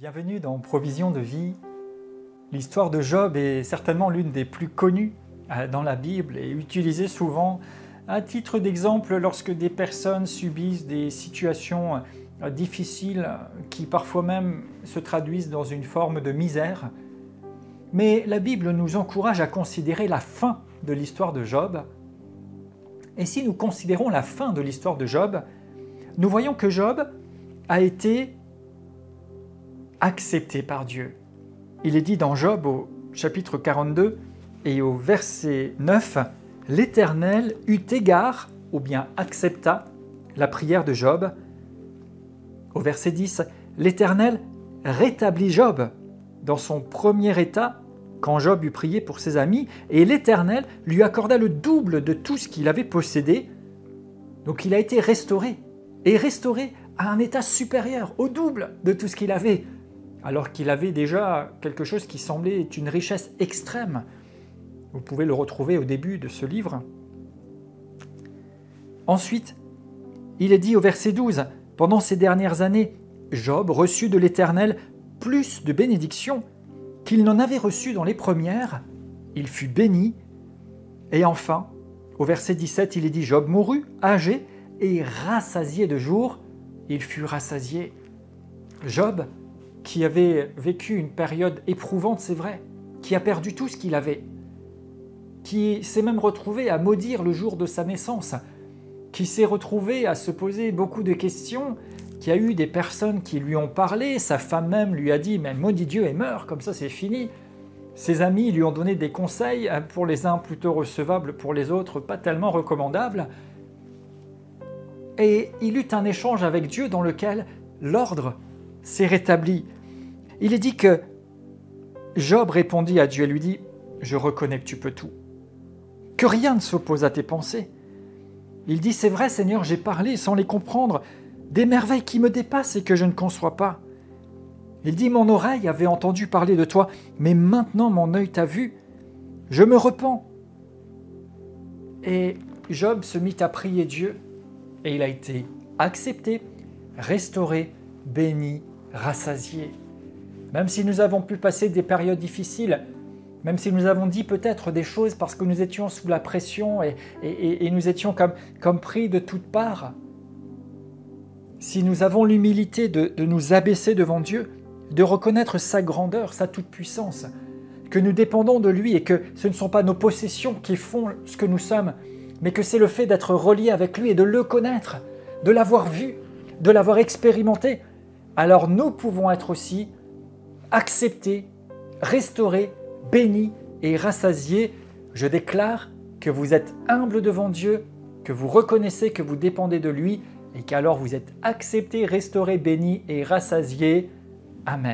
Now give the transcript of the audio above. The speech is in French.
Bienvenue dans Provision de vie. L'histoire de Job est certainement l'une des plus connues dans la Bible et utilisée souvent à titre d'exemple lorsque des personnes subissent des situations difficiles qui parfois même se traduisent dans une forme de misère. Mais la Bible nous encourage à considérer la fin de l'histoire de Job. Et si nous considérons la fin de l'histoire de Job, nous voyons que Job a été accepté par Dieu. Il est dit dans Job au chapitre 42 et au verset 9, « L'Éternel eut égard, ou bien accepta, la prière de Job. » Au verset 10, « L'Éternel rétablit Job dans son premier état, quand Job eut prié pour ses amis, et l'Éternel lui accorda le double de tout ce qu'il avait possédé. » Donc il a été restauré, et restauré à un état supérieur, au double de tout ce qu'il avait, alors qu'il avait déjà quelque chose qui semblait être une richesse extrême. Vous pouvez le retrouver au début de ce livre. Ensuite, il est dit au verset 12, « Pendant ces dernières années, Job reçut de l'Éternel plus de bénédictions qu'il n'en avait reçu dans les premières. Il fut béni. » Et enfin, au verset 17, il est dit, « Job mourut, âgé et rassasié de jours. Il fut rassasié. » Job, qui avait vécu une période éprouvante, c'est vrai, qui a perdu tout ce qu'il avait, qui s'est même retrouvé à maudire le jour de sa naissance, qui s'est retrouvé à se poser beaucoup de questions, qui a eu des personnes qui lui ont parlé, sa femme même lui a dit « mais maudit Dieu et meurt, comme ça c'est fini ». Ses amis lui ont donné des conseils, pour les uns plutôt recevables, pour les autres pas tellement recommandables. Et il eut un échange avec Dieu dans lequel l'ordre s'est rétabli. Il est dit que Job répondit à Dieu et lui dit « Je reconnais que tu peux tout, que rien ne s'oppose à tes pensées. » Il dit « C'est vrai Seigneur, j'ai parlé sans les comprendre, des merveilles qui me dépassent et que je ne conçois pas. » Il dit « Mon oreille avait entendu parler de toi, mais maintenant mon œil t'a vu. Je me repens. » Et Job se mit à prier Dieu et il a été accepté, restauré, béni, rassasié. Même si nous avons pu passer des périodes difficiles, même si nous avons dit peut-être des choses parce que nous étions sous la pression et nous étions comme pris de toutes parts, si nous avons l'humilité de nous abaisser devant Dieu, de reconnaître sa grandeur, sa toute-puissance, que nous dépendons de lui et que ce ne sont pas nos possessions qui font ce que nous sommes, mais que c'est le fait d'être relié avec lui et de le connaître, de l'avoir vu, de l'avoir expérimenté, alors nous pouvons être aussi acceptés, restaurés, bénis et rassasiés. Je déclare que vous êtes humbles devant Dieu, que vous reconnaissez que vous dépendez de lui et qu'alors vous êtes acceptés, restaurés, bénis et rassasiés. Amen.